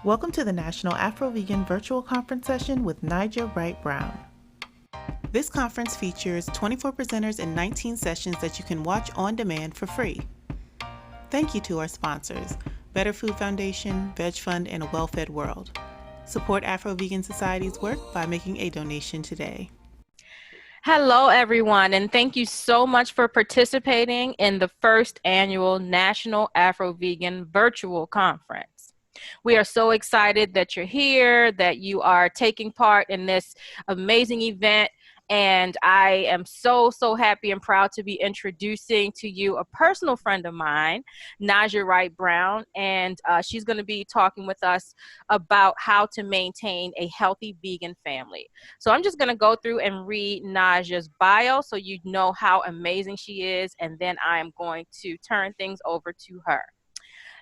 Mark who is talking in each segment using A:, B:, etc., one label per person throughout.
A: Welcome to the National Afro-Vegan Virtual Conference session with Naijha Wright-Brown. This conference features 24 presenters and 19 sessions that you can watch on demand for free. Thank you to our sponsors, Better Food Foundation, Veg Fund, and A Well-Fed World. Support Afro-Vegan Society's work by making a donation today.
B: Hello, everyone, and thank you so much for participating in the first annual National Afro-Vegan Virtual Conference. We are so excited that you're here, that you are taking part in this amazing event, and I am so happy and proud to be introducing to you a personal friend of mine, Naijha Wright-Brown, and she's going to be talking with us about how to maintain a healthy vegan family. So I'm just going to go through and read Naijha's bio so you know how amazing she is, and then I am going to turn things over to her.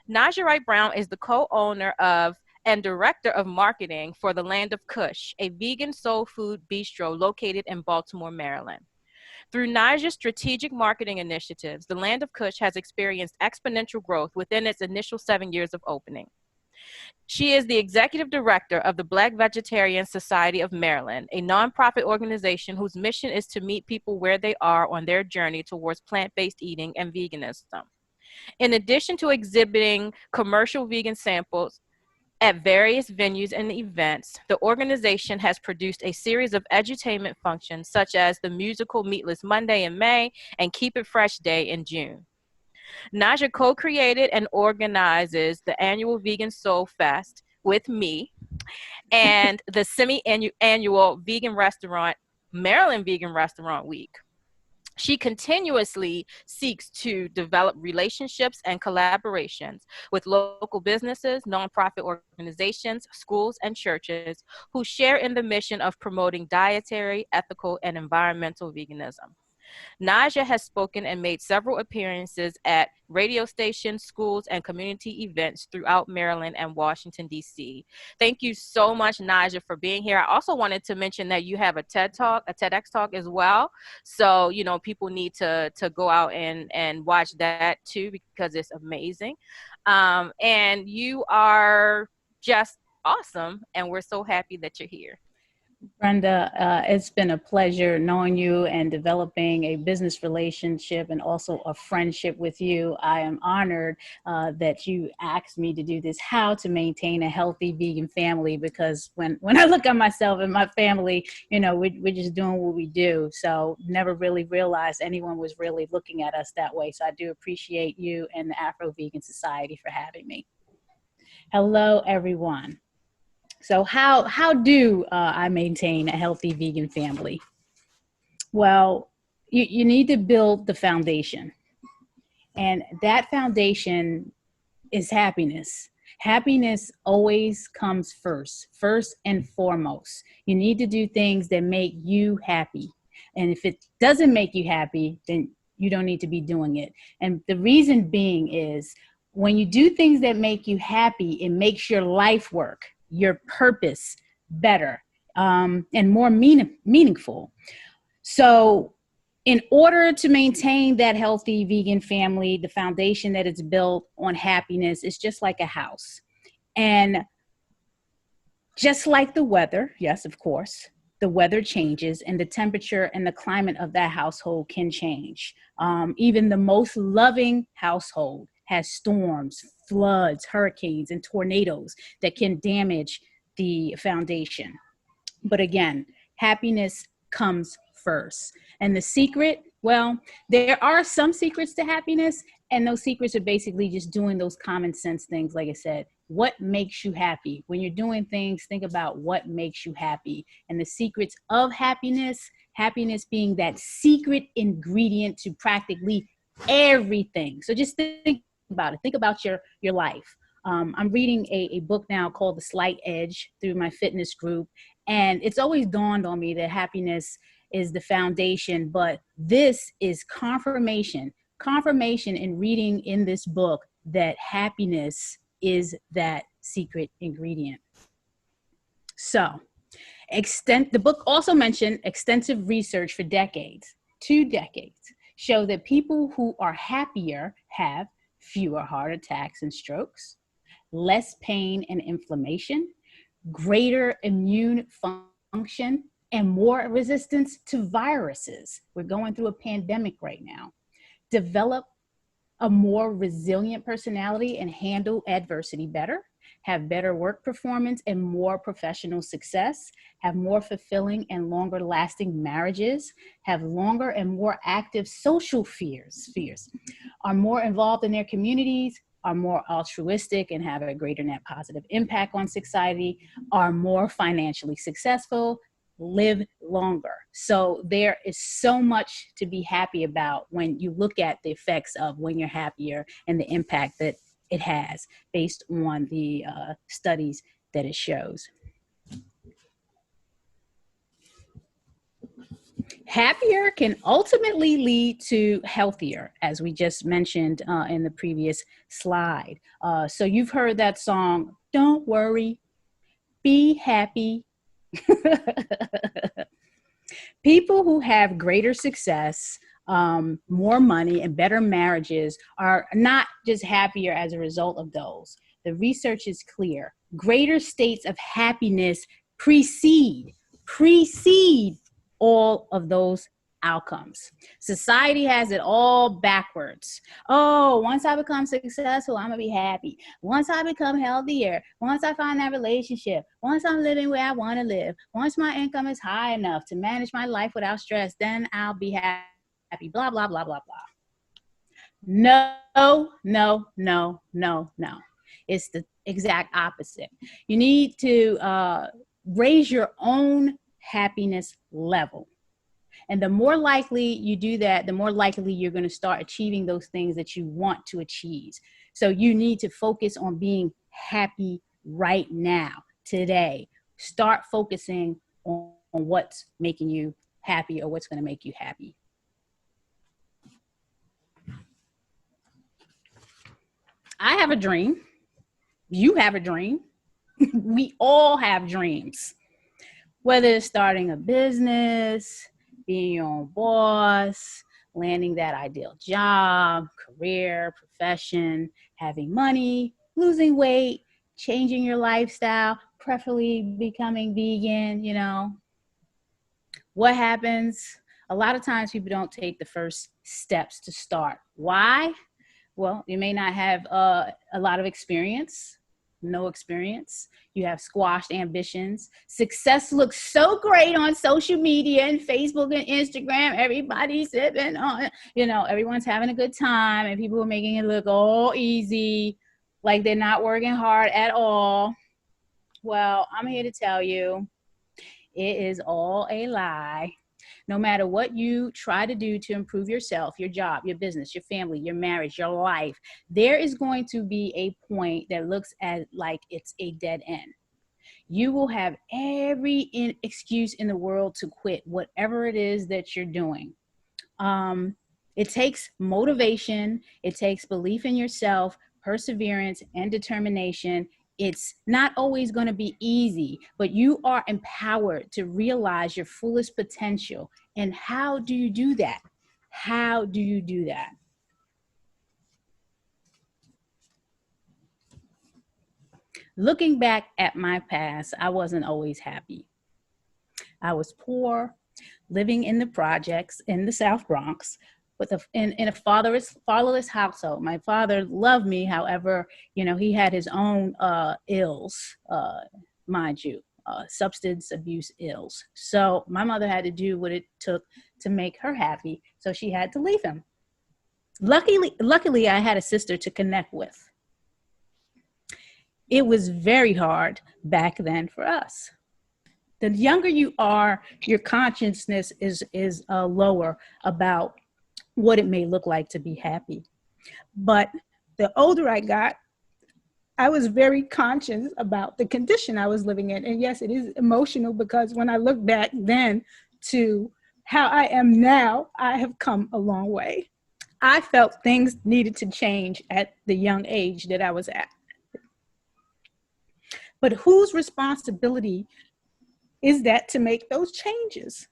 B: Naijha Wright-Brown is the co-owner of and director of marketing for the Land of Kush, a vegan soul food bistro located in Baltimore, Maryland. Through Naijha's strategic marketing initiatives, the Land of Kush has experienced exponential growth within its initial 7 years of opening. She is the executive director of the Black Vegetarian Society of Maryland, a nonprofit organization whose mission is to meet people where they are on their journey towards plant-based eating and veganism. In addition to exhibiting commercial vegan samples at various venues and events, the organization has produced a series of edutainment functions such as the musical Meatless Monday in May and Keep It Fresh Day in June. Naijha co-created and organizes the annual Vegan Soulfest with me and the semi-annual vegan restaurant, Maryland Vegan Restaurant Week. She continuously seeks to develop relationships and collaborations with local businesses, nonprofit organizations, schools, and churches who share in the mission of promoting dietary, ethical, and environmental veganism. Naijha has spoken and made several appearances at radio stations, schools, and community events throughout Maryland and Washington, D.C. Thank you so much, Naijha, for being here. I also wanted to mention that you have a TED Talk, a TEDx Talk as well. So, you know, people need to go out and watch that too because it's amazing. And you are just awesome, and we're so happy that you're here.
C: Brenda, it's been a pleasure knowing you and developing a business relationship and also a friendship with you. I am honored that you asked me to do this, how to maintain a healthy vegan family, because when I look at myself and my family, you know, we're just doing what we do. So never really realized anyone was really looking at us that way. So I do appreciate you and the Afro-Vegan Society for having me. Hello, everyone. So how do I maintain a healthy vegan family? Well, you need to build the foundation. And that foundation is happiness. Happiness always comes first and foremost. You need to do things that make you happy. And if it doesn't make you happy, then you don't need to be doing it. And the reason being is when you do things that make you happy, it makes your life work, your purpose better, and more meaningful. So in order to maintain that healthy vegan family, the foundation that it's built on happiness is just like a house. And just like the weather, yes, of course, the weather changes and the temperature and the climate of that household can change. Even the most loving household has storms, floods, hurricanes, and tornadoes that can damage the foundation. But again, happiness comes first. And the secret, well, there are some secrets to happiness, and those secrets are basically just doing those common sense things. Like I said, what makes you happy? When you're doing things, think about what makes you happy. And the secrets of happiness, happiness being that secret ingredient to practically everything. So just think about it. Think about your life. I'm reading a book now called The Slight Edge through my fitness group. And it's always dawned on me that happiness is the foundation, but this is confirmation in reading in this book that happiness is that secret ingredient. So the book also mentioned extensive research for decades, 2 decades, show that people who are happier have fewer heart attacks and strokes, less pain and inflammation, greater immune function, and more resistance to viruses. We're going through a pandemic right now. Develop a more resilient personality and handle adversity better, have better work performance and more professional success, have more fulfilling and longer lasting marriages, have longer and more active social spheres, are more involved in their communities, are more altruistic and have a greater net positive impact on society, are more financially successful, live longer. So there is so much to be happy about when you look at the effects of when you're happier and the impact that it has based on the studies that it shows. Happier can ultimately lead to healthier, as we just mentioned in the previous slide. So you've heard that song, "Don't Worry, Be Happy." People who have greater success, more money, and better marriages are not just happier as a result of those. The research is clear. Greater states of happiness precede all of those outcomes. Society has it all backwards. Oh, once I become successful, I'm gonna be happy. Once I become healthier, once I find that relationship, once I'm living where I want to live, once my income is high enough to manage my life without stress, then I'll be happy. Blah, blah, blah, blah, blah. No, no, no, no, no. It's the exact opposite. You need to raise your own happiness level. And the more likely you do that, the more likely you're going to start achieving those things that you want to achieve. So you need to focus on being happy right now, today. Start focusing on what's making you happy or what's going to make you happy. I have a dream. You have a dream. We all have dreams. Whether it's starting a business, being your own boss, landing that ideal job, career, profession, having money, losing weight, changing your lifestyle, preferably becoming vegan, you know. What happens? A lot of times people don't take the first steps to start. Why? Well, you may not have a lot of experience, no experience. You have squashed ambitions. Success looks so great on social media and Facebook and Instagram. Everybody's sipping on, you know, everyone's having a good time and people are making it look all easy, like they're not working hard at all. Well, I'm here to tell you, it is all a lie. No matter what you try to do to improve yourself, your job, your business, your family, your marriage, your life, there is going to be a point that looks like it's a dead end. You will have every excuse in the world to quit whatever it is that you're doing. It takes motivation. It takes belief in yourself, perseverance, and determination. It's not always going to be easy, but you are empowered to realize your fullest potential. And how do you do that? How do you do that? Looking back at my past, I wasn't always happy. I was poor, living in the projects in the South Bronx, in a fatherless household. My father loved me. However, you know, he had his own ills, mind you, substance abuse ills. So my mother had to do what it took to make her happy. So she had to leave him. Luckily, I had a sister to connect with. It was very hard back then for us. The younger you are, your consciousness is lower about what it may look like to be happy. But the older I got, I was very conscious about the condition I was living in. And yes, it is emotional because when I look back then to how I am now, I have come a long way. I felt things needed to change at the young age that I was at. But whose responsibility is that to make those changes?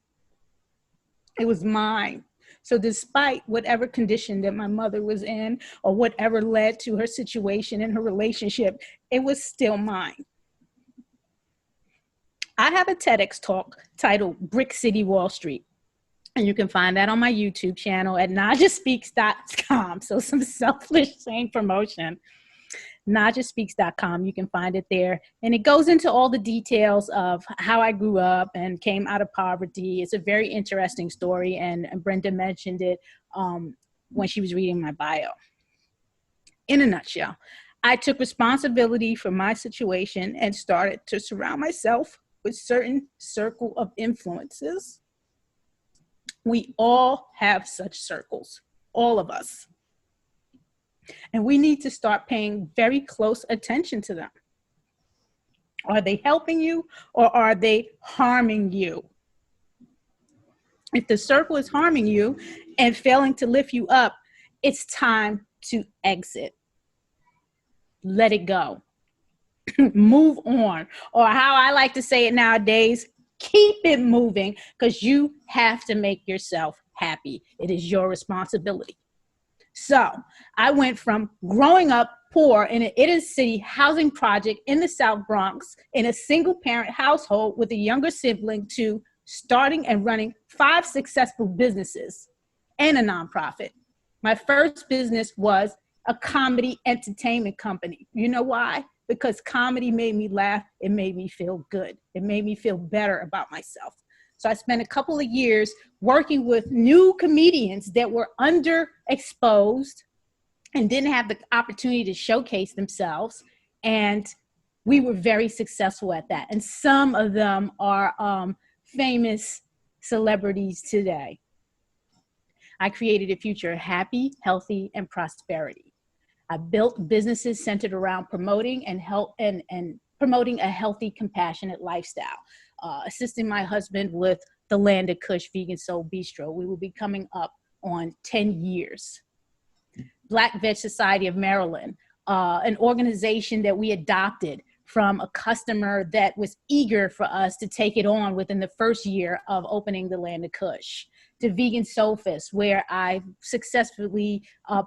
C: It was mine. So despite whatever condition that my mother was in or whatever led to her situation in her relationship, it was still mine. I have a TEDx talk titled Brick City Wall Street. And you can find that on my YouTube channel at naijaspeaks.com. So some selfish saying promotion. naijaspeaks.com. You can find it there. And it goes into all the details of how I grew up and came out of poverty. It's a very interesting story. And Brenda mentioned it when she was reading my bio. In a nutshell, I took responsibility for my situation and started to surround myself with certain circle of influences. We all have such circles, all of us. And we need to start paying very close attention to them. Are they helping you or are they harming you? If the circle is harming you and failing to lift you up, it's time to exit. Let it go. Move on. Or how I like to say it nowadays, keep it moving, because you have to make yourself happy. It is your responsibility. So I went from growing up poor in an inner city housing project in the South Bronx in a single parent household with a younger sibling to starting and running 5 successful businesses and a nonprofit. My first business was a comedy entertainment company. You know why? Because comedy made me laugh. It made me feel good. It made me feel better about myself. So I spent a couple of years working with new comedians that were underexposed and didn't have the opportunity to showcase themselves. And we were very successful at that. And some of them are famous celebrities today. I created a future of happy, healthy, and prosperity. I built businesses centered around promoting and promoting a healthy, compassionate lifestyle. Assisting my husband with the Land of Kush Vegan Soul Bistro. We will be coming up on 10 years. Black Veg Society of Maryland, an organization that we adopted from a customer that was eager for us to take it on within the first year of opening the Land of Kush. To Vegan Soulfest, where I successfully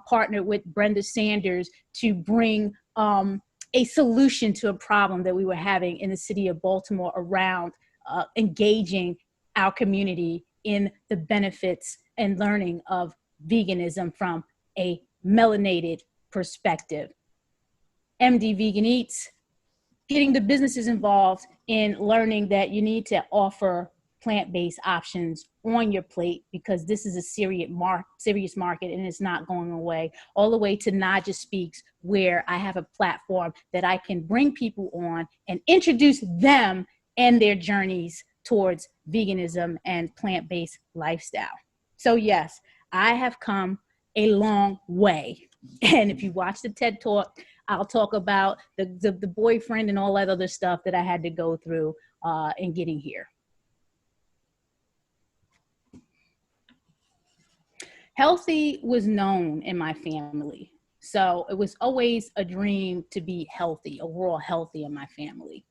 C: partnered with Brenda Sanders to bring a solution to a problem that we were having in the city of Baltimore around engaging our community in the benefits and learning of veganism from a melanated perspective. MD Vegan Eats, getting the businesses involved in learning that you need to offer plant-based options on your plate because this is a serious market and it's not going away. All the way to Naijha Speaks, where I have a platform that I can bring people on and introduce them and their journeys towards veganism and plant-based lifestyle. So yes, I have come a long way. And if you watch the TED Talk, I'll talk about the boyfriend and all that other stuff that I had to go through in getting here. Healthy was known in my family. So it was always a dream to be healthy, overall healthy in my family.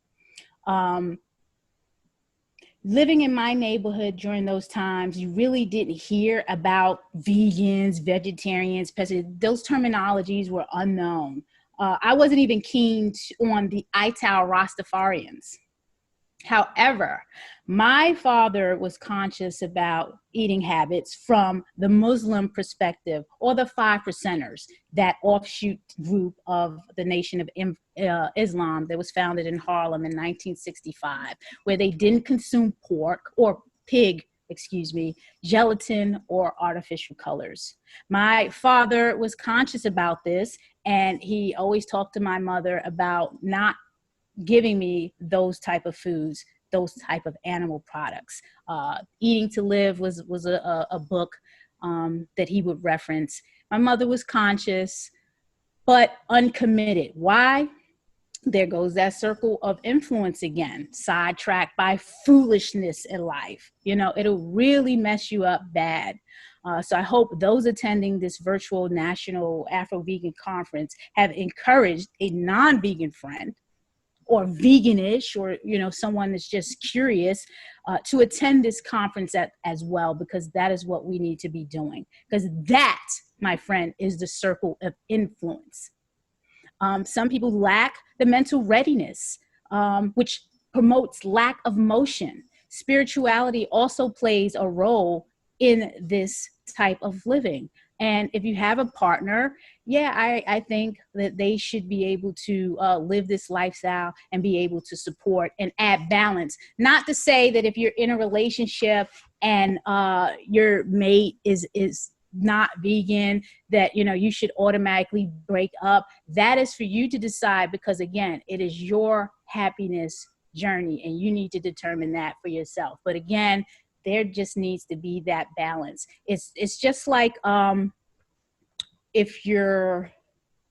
C: Living in my neighborhood during those times, you really didn't hear about vegans, vegetarians, pescatarians. Those terminologies were unknown. I wasn't even keen on the Untitled Rastafarians. However, my father was conscious about eating habits from the Muslim perspective, or the 5%ers, that offshoot group of the Nation of Islam that was founded in Harlem in 1965, where they didn't consume pig, gelatin, or artificial colors. My father was conscious about this, and he always talked to my mother about not giving me those type of foods, those type of animal products. Eating to Live was a book that he would reference. My mother was conscious, but uncommitted. Why? There goes that circle of influence again, sidetracked by foolishness in life. You know, it'll really mess you up bad. So I hope those attending this virtual National Afro-Vegan Conference have encouraged a non-vegan friend or veganish, or, someone that's just curious, to attend this conference as well, because that is what we need to be doing. Because that, my friend, is the circle of influence. Some people lack the mental readiness, which promotes lack of motion. Spirituality also plays a role in this type of living. And if you have a partner, I think that they should be able to live this lifestyle and be able to support and add balance. Not to say that if you're in a relationship and your mate is not vegan, that you should automatically break up. That is for you to decide, because again, it is your happiness journey and you need to determine that for yourself. But again, there just needs to be that balance. It's just like if you're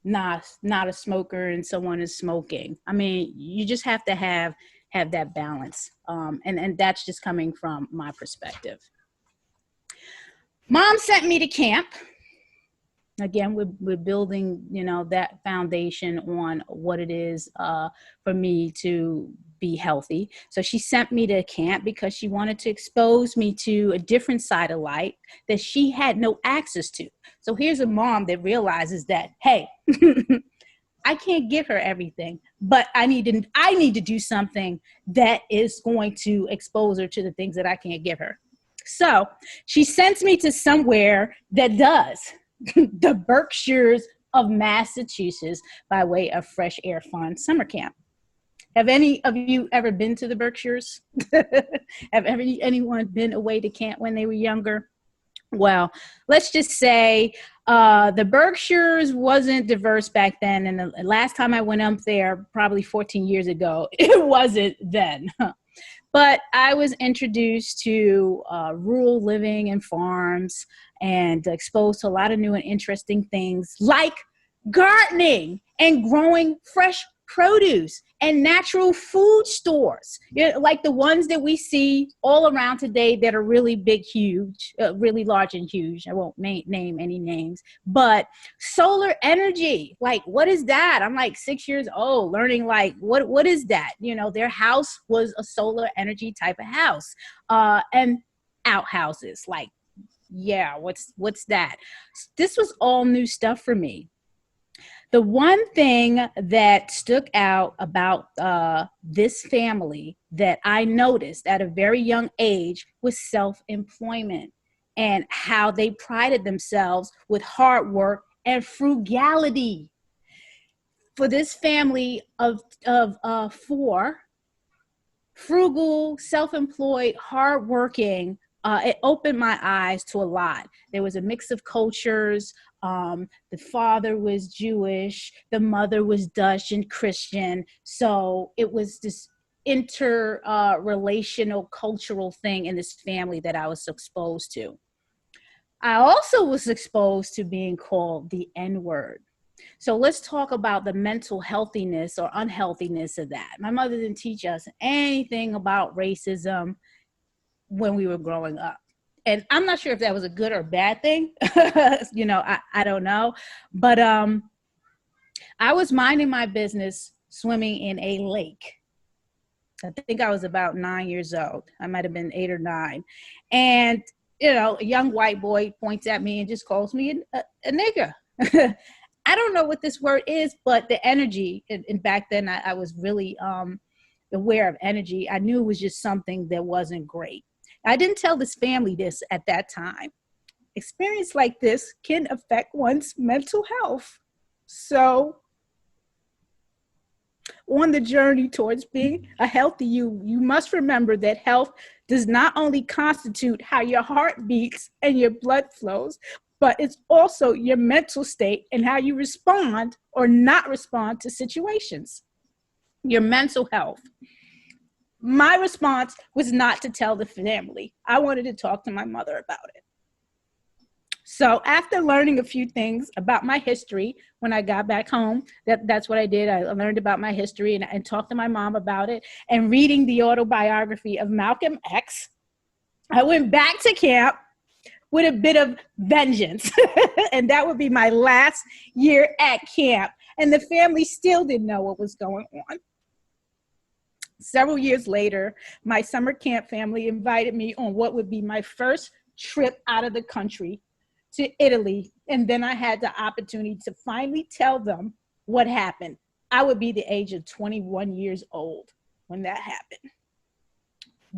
C: not a smoker and someone is smoking. I mean, you just have to have that balance. And that's just coming from my perspective. Mom sent me to camp. Again, we're building, that foundation on what it is for me to be healthy. So she sent me to camp because she wanted to expose me to a different side of life that she had no access to. So here's a mom that realizes that, hey, I can't give her everything, but I need to do something that is going to expose her to the things that I can't give her. So she sends me to somewhere that does. The Berkshires of Massachusetts, by way of Fresh Air Fund summer camp. Have any of you ever been to the Berkshires? Have anyone been away to camp when they were younger? Well, let's just say the Berkshires wasn't diverse back then. And the last time I went up there, probably 14 years ago, it wasn't then. But I was introduced to rural living and farms, and exposed to a lot of new and interesting things like gardening and growing fresh produce and natural food stores, like the ones that we see all around today that are really big, huge, really large and huge. I won't name any names, but solar energy, like, what is that? I'm like 6 years old learning, like, what is that? Their house was a solar energy type of house, and outhouses, like, yeah, what's that? This was all new stuff for me. The one thing that stuck out about this family that I noticed at a very young age was self-employment, and how they prided themselves with hard work and frugality. For this family of four, frugal, self-employed, hardworking, it opened my eyes to a lot. There was a mix of cultures. The father was Jewish, the mother was Dutch and Christian. So it was this interrelational cultural thing in this family that I was exposed to. I also was exposed to being called the N-word. So let's talk about the mental healthiness or unhealthiness of that. My mother didn't teach us anything about racism when we were growing up. And I'm not sure if that was a good or bad thing. I don't know. But I was minding my business swimming in a lake. I think I was about 9 years old. I might have been 8 or 9. And, a young white boy points at me and just calls me a nigger. I don't know what this word is, but the energy, and back then I was really aware of energy. I knew it was just something that wasn't great. I didn't tell this family this at that time. Experience like this can affect one's mental health. So on the journey towards being a healthy you must remember that health does not only constitute how your heart beats and your blood flows, but it's also your mental state and how you respond or not respond to situations. Your mental health. My response was not to tell the family. I wanted to talk to my mother about it. So after learning a few things about my history, when I got back home, that's what I did. I learned about my history and talked to my mom about it, and reading the autobiography of Malcolm X, I went back to camp with a bit of vengeance. And that would be my last year at camp. And the family still didn't know what was going on.
D: Several years later, my summer camp family invited me on what would be my first trip out of the country to Italy. And then I had the opportunity to finally tell them what happened. I would be the age of 21 years old when that happened.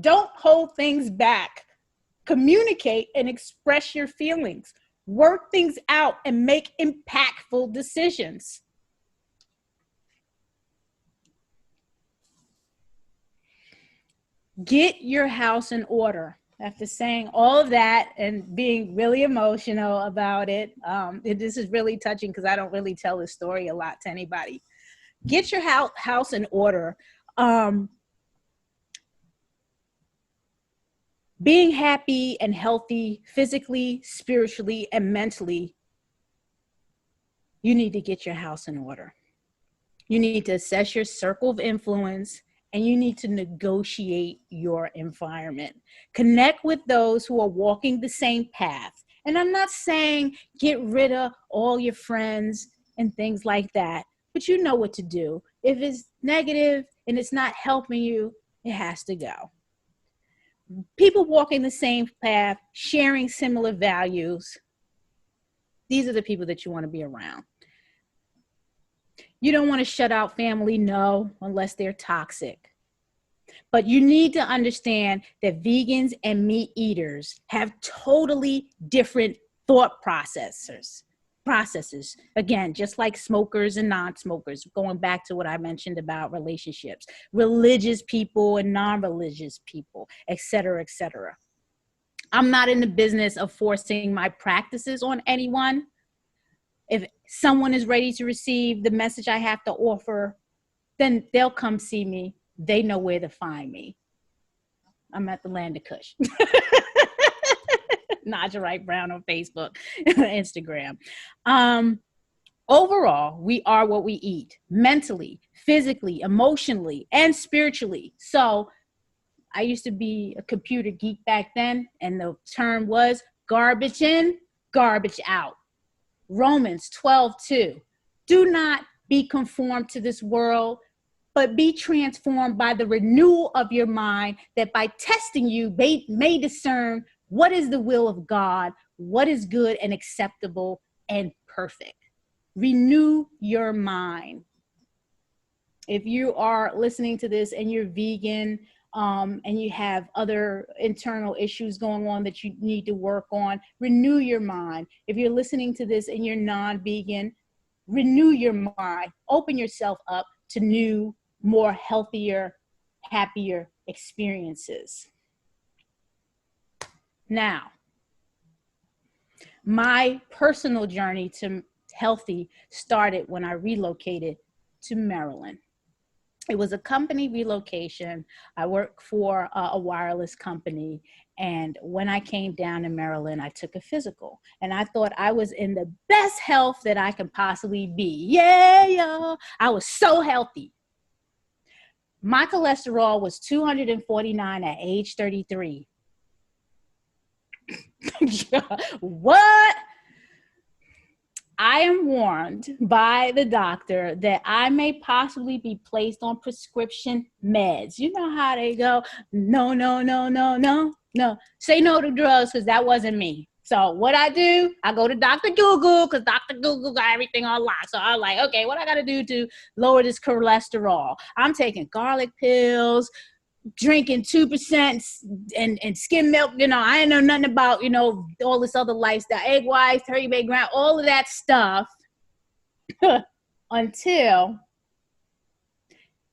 D: Don't hold things back. Communicate and express your feelings. Work things out and make impactful decisions. Get your house in order. After saying all of that and being really emotional about it, this is really touching because I don't really tell this story a lot to anybody. Get your house in order. Being happy and healthy physically, spiritually, and mentally, you need to get your house in order. You need to assess your circle of influence, and you need to negotiate your environment. Connect with those who are walking the same path. And I'm not saying get rid of all your friends and things like that, but you know what to do. If it's negative and it's not helping you, it has to go. People walking the same path, sharing similar values, these are the people that you want to be around. You don't want to shut out family, no, unless they're toxic. But you need to understand that vegans and meat eaters have totally different thought processes. Again, just like smokers and non-smokers, going back to what I mentioned about relationships, religious people and non-religious people, et cetera, et cetera. I'm not in the business of forcing my practices on anyone. If someone is ready to receive the message I have to offer, then they'll come see me. They know where to find me. I'm at the Land of Kush. Naijha Wright-Brown on Facebook, Instagram. Overall, we are what we eat, mentally, physically, emotionally, and spiritually. So I used to be a computer geek back then, and the term was garbage in, garbage out. Romans 12:2. Do not be conformed to this world, but be transformed by the renewal of your mind, that by testing you may discern what is the will of God, what is good and acceptable and perfect. Renew your mind. If you are listening to this and you're vegan, and you have other internal issues going on that you need to work on, renew your mind. If you're listening to this and you're non-vegan, renew your mind. Open yourself up to new, more healthier, happier experiences. Now, my personal journey to healthy started when I relocated to Maryland. It was a company relocation. I worked for a wireless company. And when I came down to Maryland, I took a physical. And I thought I was in the best health that I can possibly be. Yeah, y'all. I was so healthy. My cholesterol was 249 at age 33. What? I am warned by the doctor that I may possibly be placed on prescription meds. You know how they go, no. Say no to drugs, because that wasn't me. So what I do, I go to Dr. Google, because Dr. Google got everything on lock. So I'm like, okay, what I got to do to lower this cholesterol? I'm taking garlic pills, drinking 2% and skim milk. You know, I ain't know nothing about, you know, all this other lifestyle, egg whites, 30 bay ground, all of that stuff until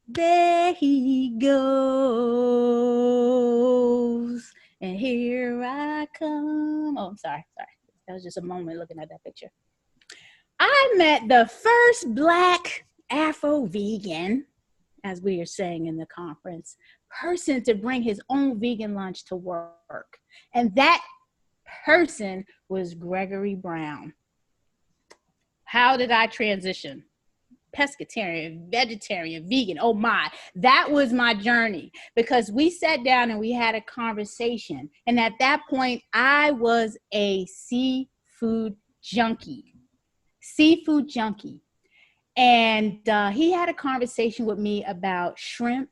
D: there he goes. And here I come. Oh, I'm sorry. That was just a moment looking at that picture. I met the first Black Afro-Vegan, as we are saying in the conference, person to bring his own vegan lunch to work. And that person was Gregory Brown. How did I transition? Pescatarian, vegetarian, vegan. Oh my, that was my journey, because we sat down and we had a conversation. And at that point, I was a seafood junkie. And he had a conversation with me about shrimp,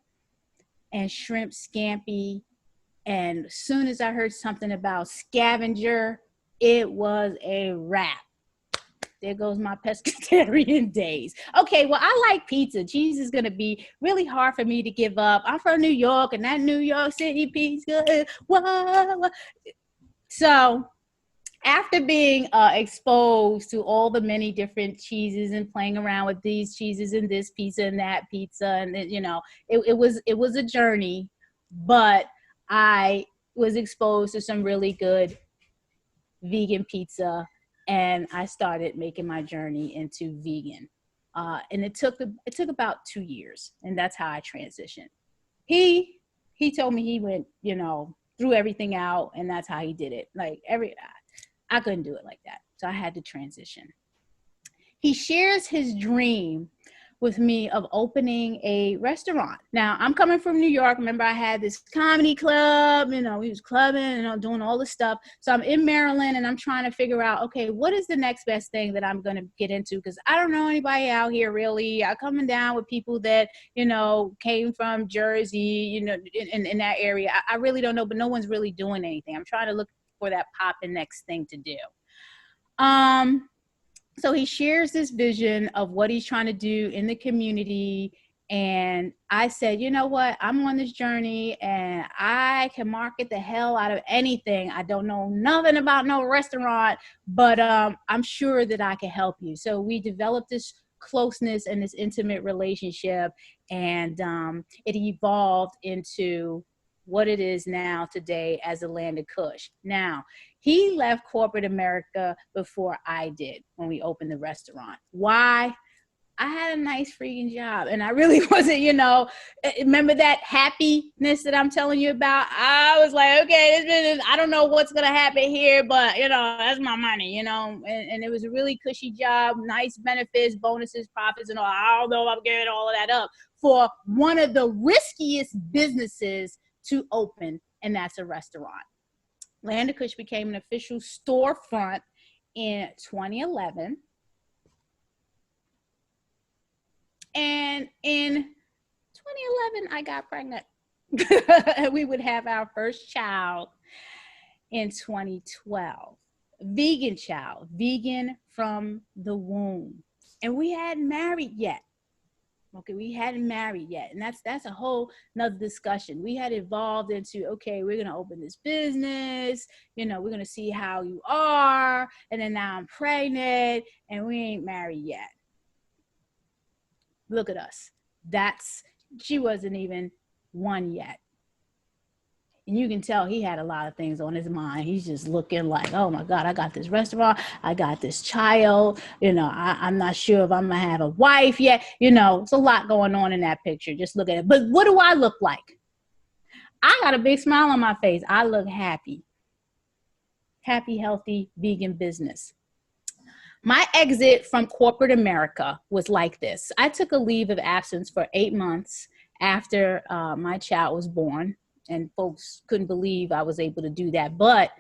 D: and shrimp scampi. And as soon as I heard something about scavenger, it was a wrap. There goes my pescatarian days. Okay, well, I like pizza. Cheese is going to be really hard for me to give up. I'm from New York, and that New York City pizza is whoa. So after being exposed to all the many different cheeses and playing around with these cheeses and this pizza and that pizza, and then, you know, it was a journey, but I was exposed to some really good vegan pizza, and I started making my journey into vegan. And it took about 2 years, and that's how I transitioned. He told me he went, you know, threw everything out, and that's how he did it. Like I couldn't do it like that, so I had to transition. He shares his dream with me of opening a restaurant. Now, I'm coming from New York. Remember, I had this comedy club, you know, we was clubbing and doing all this stuff. So I'm in Maryland, and I'm trying to figure out, okay, what is the next best thing that I'm going to get into? Because I don't know anybody out here, really. I'm coming down with people that, you know, came from Jersey, you know, in that area. I really don't know, but no one's really doing anything. I'm trying to look for that poppin' next thing to do. So he shares this vision of what he's trying to do in the community. And I said, you know what? I'm on this journey, and I can market the hell out of anything. I don't know nothing about no restaurant, but I'm sure that I can help you. So we developed this closeness and this intimate relationship, and it evolved into what it is now today as a Land of Kush. Now, he left corporate America before I did when we opened the restaurant. Why? I had a nice freaking job, and I really wasn't, you know, remember that happiness that I'm telling you about? I was like, okay, this business, I don't know what's going to happen here, but, you know, that's my money, you know, and it was a really cushy job, nice benefits, bonuses, profits, and all. I don't know if I'm giving all of that up for one of the riskiest businesses to open, and that's a restaurant. Land of Kush became an official storefront in 2011. And in 2011, I got pregnant. We would have our first child in 2012. Vegan child, vegan from the womb. And we hadn't married yet. Okay, we hadn't married yet. And that's a whole nother discussion. We had evolved into, okay, we're going to open this business. You know, we're going to see how you are. And then now I'm pregnant, and we ain't married yet. Look at us. She wasn't even one yet. And you can tell he had a lot of things on his mind. He's just looking like, oh my God, I got this restaurant. I got this child. You know, I'm not sure if I'm going to have a wife yet. You know, it's a lot going on in that picture. Just look at it. But what do I look like? I got a big smile on my face. I look happy. Happy, healthy, vegan business. My exit from corporate America was like this. I took a leave of absence for 8 months after my child was born, and folks couldn't believe I was able to do that. But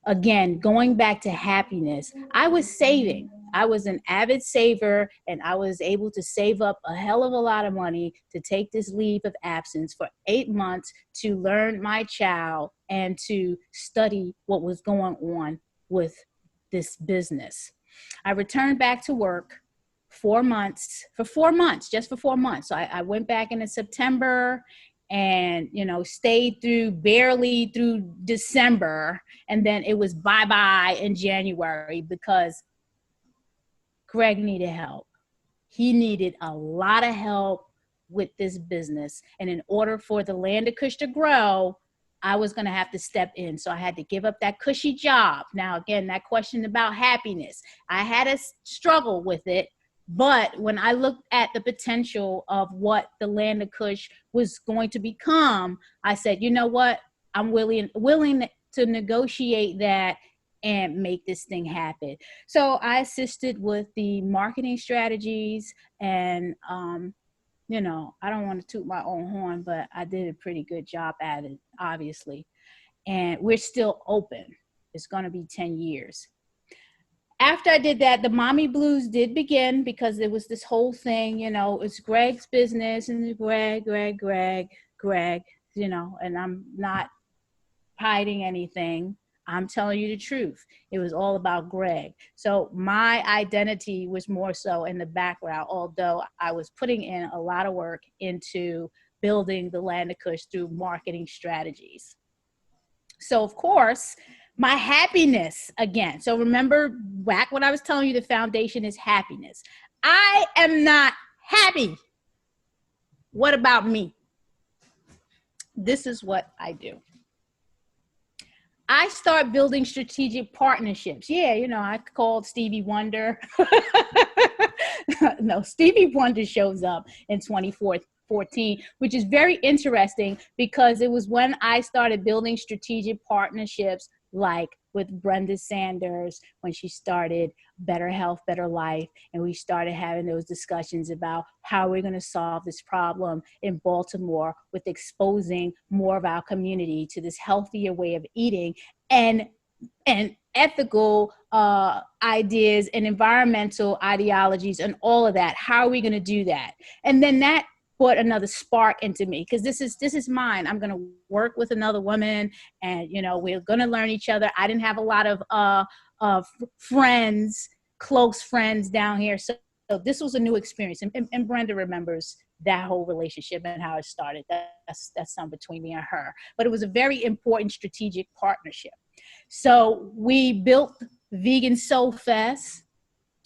D: again, going back to happiness, I was saving. I was an avid saver, and I was able to save up a hell of a lot of money to take this leave of absence for 8 months to learn my child and to study what was going on with this business. I returned back to work just for 4 months. So I went back in September and, you know, stayed barely through December. And then it was bye-bye in January because Greg needed help. He needed a lot of help with this business. And in order for the Land of Kush to grow, I was going to have to step in. So I had to give up that cushy job. Now, again, that question about happiness, I had a struggle with it. But when I looked at the potential of what the Land of Kush was going to become, I said, you know what? I'm willing to negotiate that and make this thing happen. So I assisted with the marketing strategies, and you know, I don't want to toot my own horn, but I did a pretty good job at it, obviously. And we're still open. It's going to be 10 years. after I did that, the mommy blues did begin, because there was this whole thing, you know, it's Greg's business and Greg, you know, and I'm not hiding anything. I'm telling you the truth. It was all about Greg. So my identity was more so in the background, although I was putting in a lot of work into building the Land of Kush through marketing strategies. So of course, my happiness again. So remember back when I was telling you the foundation is happiness. I am not happy. What about me? This is what I do. I start building strategic partnerships. Yeah, you know, I called Stevie Wonder. No, Stevie Wonder shows up in 2014, which is very interesting because it was when I started building strategic partnerships, like with Brenda Sanders, when she started Better Health, Better Life, and we started having those discussions about how we're going to solve this problem in Baltimore with exposing more of our community to this healthier way of eating and ethical ideas and environmental ideologies and all of that. How are we going to do that? And then that put another spark into me, because this is mine. I'm going to work with another woman, and you know, we're going to learn each other. I didn't have a lot of friends, close friends down here, so this was a new experience. And Brenda remembers that whole relationship and how it started. That's something between me and her, but it was a very important strategic partnership. So we built Vegan Soulfest.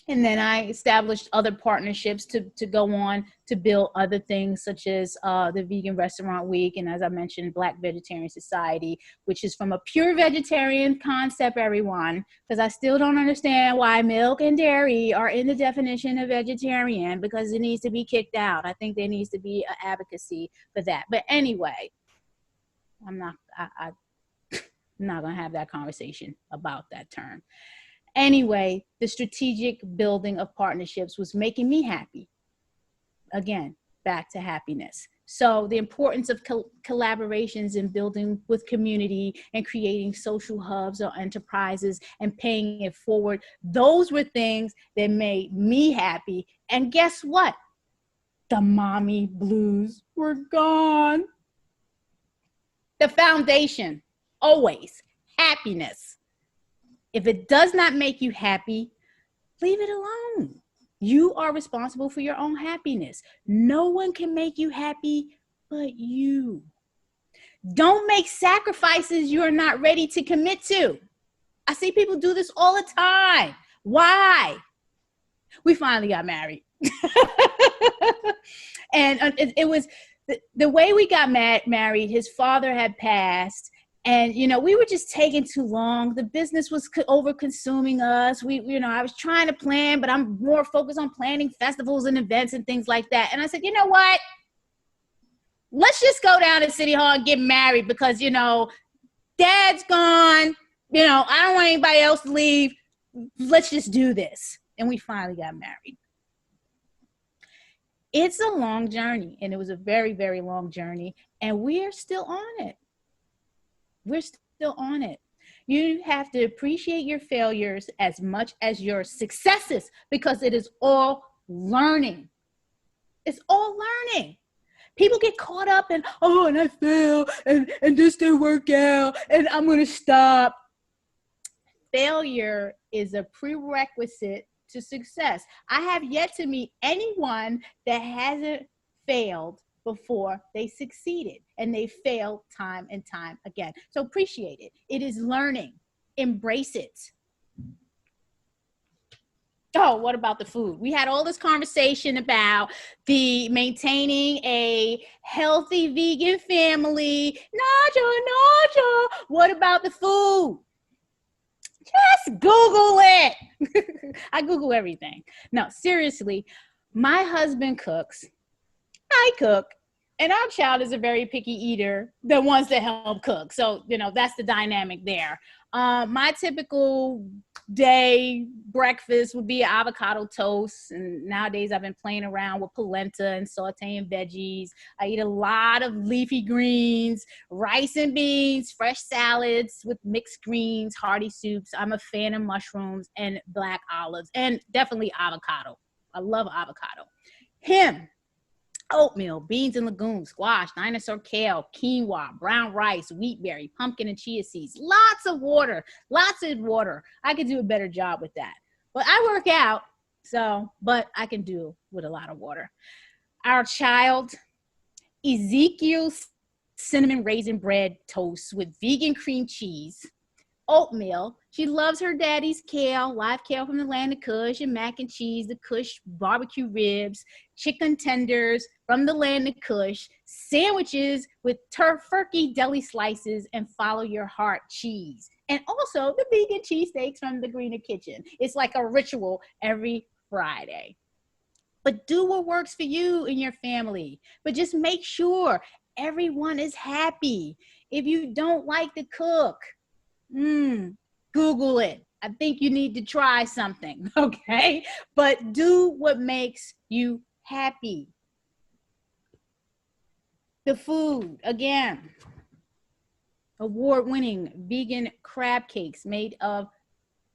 D: And then I established other partnerships to go on to build other things, such as the Vegan Restaurant Week. And as I mentioned, Black Vegetarian Society, which is from a pure vegetarian concept, everyone, because I still don't understand why milk and dairy are in the definition of vegetarian, because it needs to be kicked out. I think there needs to be an advocacy for that. But anyway, I'm not going to have that conversation about that term. Anyway, the strategic building of partnerships was making me happy. Again, back to happiness. So the importance of collaborations and building with community and creating social hubs or enterprises and paying it forward, those were things that made me happy. And guess what? The mommy blues were gone. The foundation, always happiness. If it does not make you happy, leave it alone. You are responsible for your own happiness. No one can make you happy but you. Don't make sacrifices you are not ready to commit to. I see people do this all the time. Why? We finally got married. And it was the way we got married, his father had passed. And, you know, we were just taking too long. The business was over consuming us. I was trying to plan, but I'm more focused on planning festivals and events and things like that. And I said, you know what? Let's just go down to City Hall and get married because, you know, Dad's gone. You know, I don't want anybody else to leave. Let's just do this. And we finally got married. It's a long journey, and it was a very, very long journey, and we're still on it. We're still on it. You have to appreciate your failures as much as your successes, because it is all learning. It's all learning. People get caught up in, oh, and I failed, and this didn't work out, and I'm going to stop. Failure is a prerequisite to success. I have yet to meet anyone that hasn't failed before they succeeded, and they failed time and time again. So appreciate it. It is learning. Embrace it. Oh, what about the food? We had all this conversation about the maintaining a healthy vegan family. Naijha, what about the food? Just Google it. I Google everything. No, seriously, my husband cooks. I cook, And our child is a very picky eater that wants to help cook. So, that's the dynamic there. My typical day breakfast would be avocado toast. And nowadays I've been playing around with polenta and sauteing veggies. I eat a lot of leafy greens, rice and beans, fresh salads with mixed greens, hearty soups. I'm a fan of mushrooms and black olives, and definitely avocado. I love avocado. Him. Oatmeal, beans and legumes, squash, dinosaur kale, quinoa, brown rice, wheat berry, pumpkin and chia seeds. Lots of water. I could do a better job with that. But I work out, but I can do with a lot of water. Our child, Ezekiel's cinnamon raisin bread toast with vegan cream cheese, oatmeal. She loves her daddy's kale, live kale from the Land of Kush, and mac and cheese, the Kush barbecue ribs, chicken tenders from the Land of Kush, sandwiches with turkey deli slices, and follow your heart cheese. And also the vegan cheesesteaks from the Greener Kitchen. It's like a ritual every Friday. But do what works for you and your family. But just make sure everyone is happy. If you don't like to cook, Google it. I think you need to try something, okay? But do what makes you happy. The food, again, award-winning vegan crab cakes made of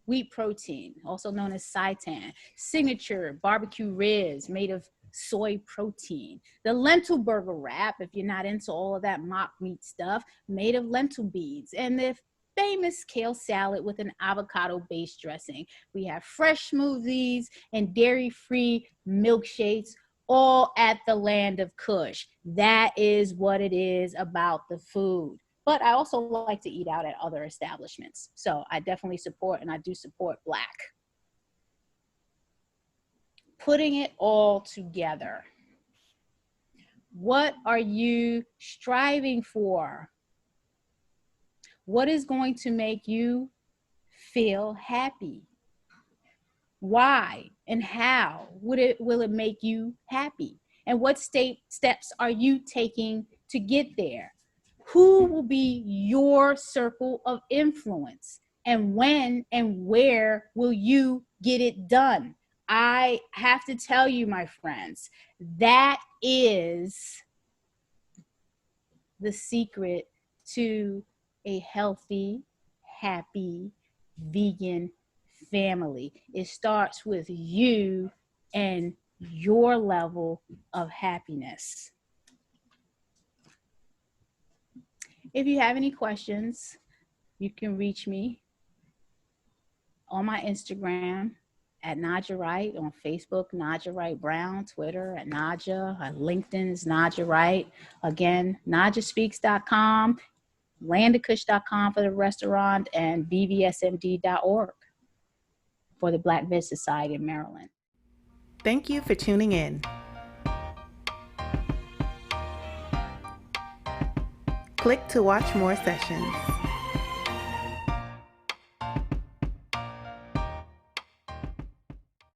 D: wheat protein, also known as seitan. Signature barbecue ribs made of soy protein. The lentil burger wrap, if you're not into all of that mock meat stuff, made of lentil beans. And the famous kale salad with an avocado-based dressing. We have fresh smoothies and dairy-free milkshakes, all at the Land of Kush. That is what it is about the food. But I also like to eat out at other establishments. So I definitely support, and I do support Black. Putting it all together. What are you striving for? What is going to make you feel happy? Why and how will it make you happy? And what steps are you taking to get there? Who will be your circle of influence? And when and where will you get it done? I have to tell you, my friends, that is the secret to a healthy, happy, vegan family. It starts with you and your level of happiness. If you have any questions, you can reach me on my Instagram at Naijha Wright, on Facebook, Naijha Wright-Brown, Twitter at Naijha, LinkedIn is Naijha Wright. Again, NaijhaSpeaks.com, landofkush.com for the restaurant, and bvsmd.org for the Black Veg Society in Maryland.
A: Thank you for tuning in. Click to watch more sessions.